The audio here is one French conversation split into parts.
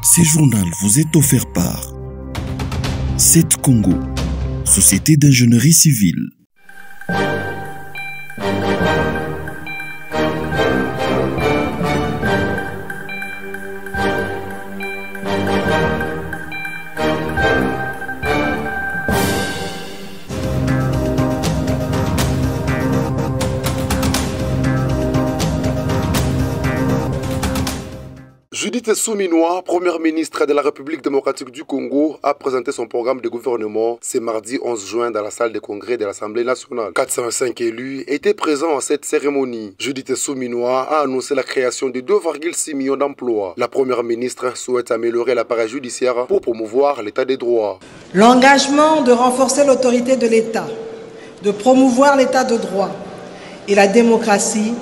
Ce journal vous est offert par CET Congo, Société d'ingénierie civile. Judith Suminwa, première ministre de la République démocratique du Congo, a présenté son programme de gouvernement ce mardi 11 juin dans la salle de congrès de l'Assemblée nationale. 405 élus étaient présents à cette cérémonie. Judith Suminwa a annoncé la création de 2,6 millions d'emplois. La première ministre souhaite améliorer l'appareil judiciaire pour promouvoir l'état des droits. L'engagement de renforcer l'autorité de l'État, de promouvoir l'état de droit et la démocratie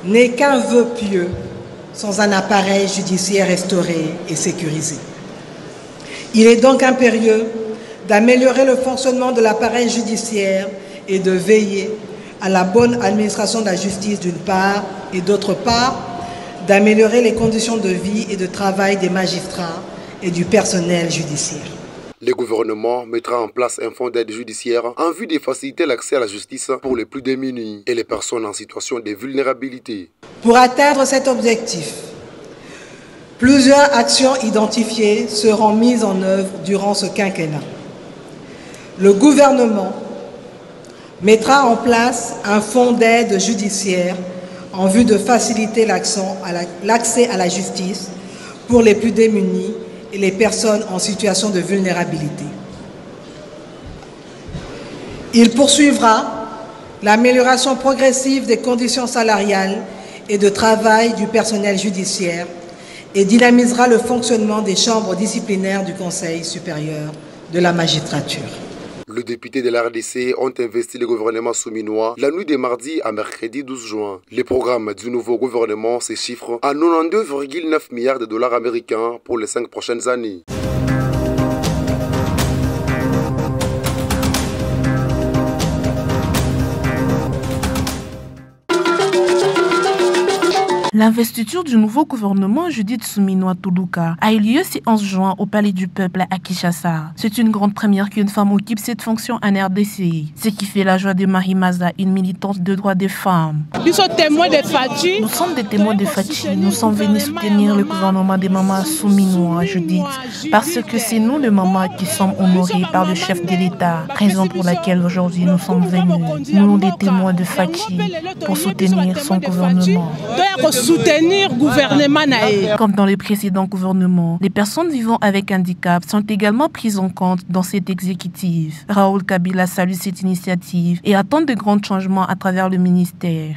n'est qu'un vœu pieux sans un appareil judiciaire restauré et sécurisé. Il est donc impérieux d'améliorer le fonctionnement de l'appareil judiciaire et de veiller à la bonne administration de la justice d'une part et d'autre part d'améliorer les conditions de vie et de travail des magistrats et du personnel judiciaire. Le gouvernement mettra en place un fonds d'aide judiciaire en vue de faciliter l'accès à la justice pour les plus démunis et les personnes en situation de vulnérabilité. Pour atteindre cet objectif, plusieurs actions identifiées seront mises en œuvre durant ce quinquennat. Le gouvernement mettra en place un fonds d'aide judiciaire en vue de faciliter l'accès à la justice pour les plus démunis et les personnes en situation de vulnérabilité. Il poursuivra l'amélioration progressive des conditions salariales et de travail du personnel judiciaire et dynamisera le fonctionnement des chambres disciplinaires du Conseil supérieur de la magistrature. Les députés de la RDC ont investi le gouvernement Suminwa la nuit de mardi à mercredi 12 juin. Le programme du nouveau gouvernement se chiffre à 92,9 milliards de dollars américains pour les 5 prochaines années. L'investiture du nouveau gouvernement Judith Suminwa Tuluka a eu lieu ce 11 juin au Palais du Peuple à Kinshasa. C'est une grande première qu'une femme occupe cette fonction en RDC, ce qui fait la joie de Marie Maza, une militante de droits des femmes. Nous sommes des témoins de Fachi. Nous sommes venus soutenir le gouvernement de Maman Suminwa Judith parce que c'est nous les mamans qui sommes honorés par le chef de l'État, raison pour laquelle aujourd'hui nous sommes venus, nous les témoins de Fachi, pour soutenir son gouvernement. Comme dans les précédents gouvernements, les personnes vivant avec handicap sont également prises en compte dans cet exécutif. Raoul Kabila salue cette initiative et attend de grands changements à travers le ministère.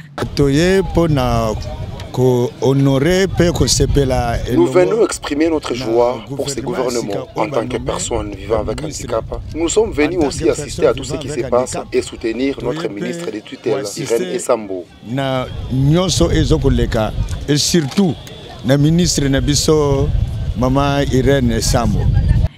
Nous venons exprimer notre joie pour ce gouvernement. En tant que personne vivant avec handicap, nous sommes venus aussi assister à tout ce qui se passe et soutenir notre ministre de tutelle, Irène Esambo. Et surtout, le ministre Nabiso, Maman Irène Esambo.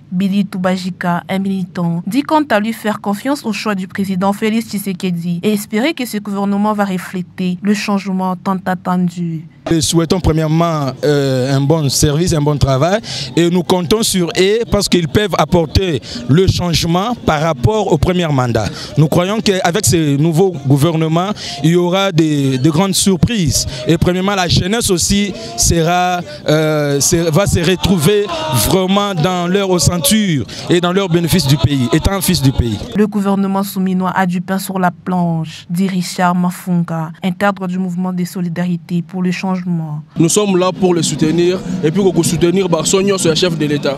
Billy Toubajika, un militant, dit quant à lui faire confiance au choix du président Félix Tshisekedi et espérer que ce gouvernement va refléter le changement tant attendu. Nous souhaitons premièrement un bon service, un bon travail et nous comptons sur eux parce qu'ils peuvent apporter le changement par rapport au premier mandat. Nous croyons qu'avec ce nouveau gouvernement, il y aura de grandes surprises. Et premièrement, la jeunesse aussi va se retrouver vraiment dans leur ossature et dans leur bénéfice du pays, étant fils du pays. Le gouvernement Suminwa a du pain sur la planche, dit Richard Mafunga, un cadre du mouvement de solidarité pour le changement. Nous sommes là pour le soutenir et puis pour soutenir Barsonio, le chef de l'État.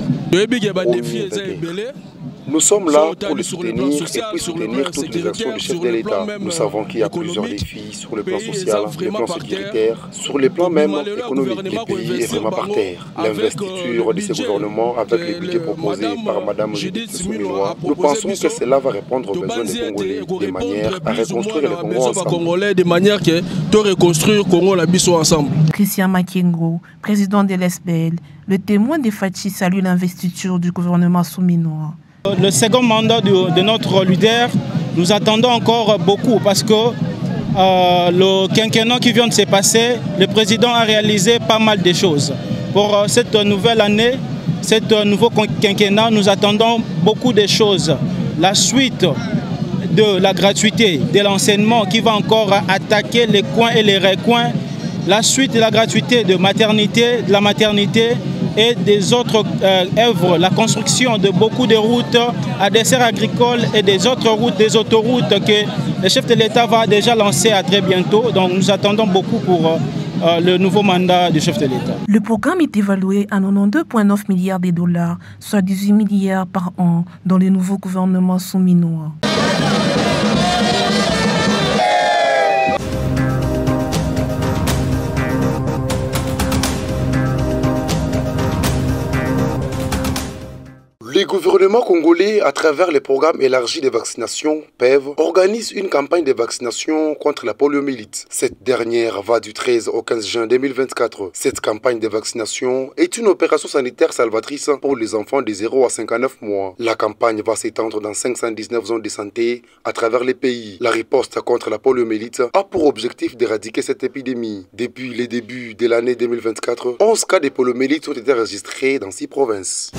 Nous sommes là pour le soutenir et puis soutenir toutes les actions du chef de l'État. Nous savons qu'il y a plusieurs défis sur le plan social, le plan sécuritaire, sur le plan même économique. Le pays est vraiment par terre. L'investiture de ce gouvernement avec les budgets proposés par Mme Judith Suminwa, nous pensons que cela va répondre aux besoins des Congolais de manière à reconstruire le Congo ensemble. De manière que de reconstruire le Congo ensemble. Christian Makengo, président de l'ESBEL, le témoin de Fachi salue l'investiture du gouvernement Suminwa. Le second mandat de notre leader, nous attendons encore beaucoup parce que le quinquennat qui vient de se passer, le président a réalisé pas mal de choses. Pour cette nouvelle année, ce nouveau quinquennat, nous attendons beaucoup de choses. La suite de la gratuité de l'enseignement qui va encore attaquer les coins et les recoins, la suite de la gratuité de la maternité et des autres œuvres, la construction de beaucoup de routes à dessert agricole et des autres routes, des autoroutes que le chef de l'État va déjà lancer à très bientôt. Donc nous attendons beaucoup pour le nouveau mandat du chef de l'État. Le programme est évalué à 92,9 milliards de dollars, soit 18 milliards par an dans le nouveau gouvernement souminois. Le gouvernement congolais, à travers les programmes élargis de vaccination, PEV, organise une campagne de vaccination contre la poliomyélite. Cette dernière va du 13 au 15 juin 2024. Cette campagne de vaccination est une opération sanitaire salvatrice pour les enfants de 0 à 59 mois. La campagne va s'étendre dans 519 zones de santé à travers les pays. La riposte contre la poliomyélite a pour objectif d'éradiquer cette épidémie. Depuis les débuts de l'année 2024, 11 cas de poliomyélite ont été enregistrés dans 6 provinces.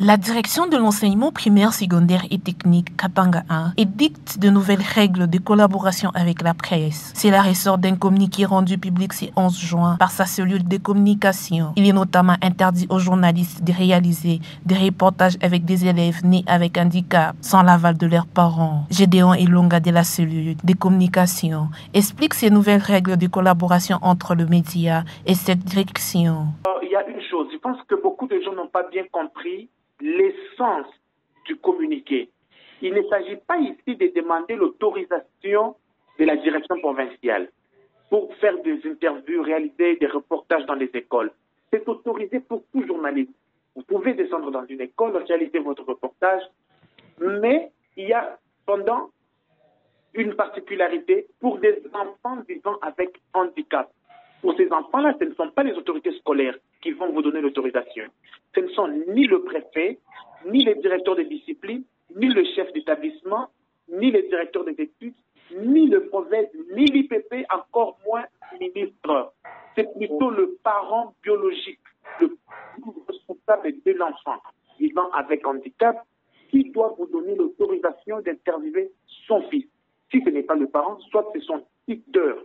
La direction de l'enseignement primaire, secondaire et technique Kapanga 1 édicte de nouvelles règles de collaboration avec la presse. Cela ressort d'un communiqué rendu public ce 11 juin par sa cellule de communication. Il est notamment interdit aux journalistes de réaliser des reportages avec des élèves nés avec handicap sans l'aval de leurs parents. Gédéon Ilonga de la cellule de communication explique ces nouvelles règles de collaboration entre le média et cette direction. Il y a une chose, je pense que beaucoup de gens n'ont pas bien compris l'essence du communiqué. Il ne s'agit pas ici de demander l'autorisation de la direction provinciale pour faire des interviews, réaliser des reportages dans les écoles. C'est autorisé pour tout journaliste. Vous pouvez descendre dans une école, réaliser votre reportage, mais il y a cependant une particularité pour des enfants vivant avec handicap. Pour ces enfants-là, ce ne sont pas les autorités scolaires qui vont vous donner l'autorisation. Ce ne sont ni le préfet, ni les directeurs de discipline, ni le chef d'établissement, ni les directeurs des études, ni le prophète, ni l'IPP, encore moins le ministre. C'est plutôt le parent biologique, le responsable de l'enfant vivant avec handicap qui doit vous donner l'autorisation d'interviewer son fils. Si ce n'est pas le parent, soit c'est son tuteur.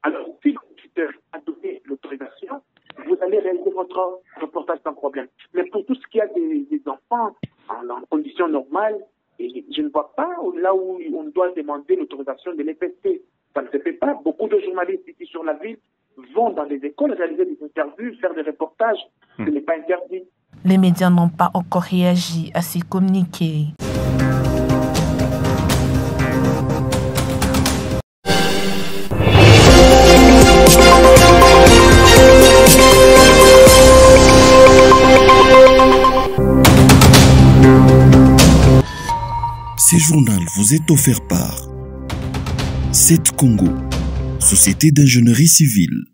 Alors, si le tuteur a donné l'autorisation, vous allez réaliser votre reportage sans problème. Mais pour tout ce qui a des enfants en conditions normales, et je ne vois pas là où on doit demander l'autorisation de l'EPST. Ça ne se fait pas. Beaucoup de journalistes ici sur la ville vont dans les écoles réaliser des interviews, faire des reportages. Ce n'est pas interdit. Les médias n'ont pas encore réagi à ces communiqués. Ce journal vous est offert par 7 Congo, Société d'ingénierie civile.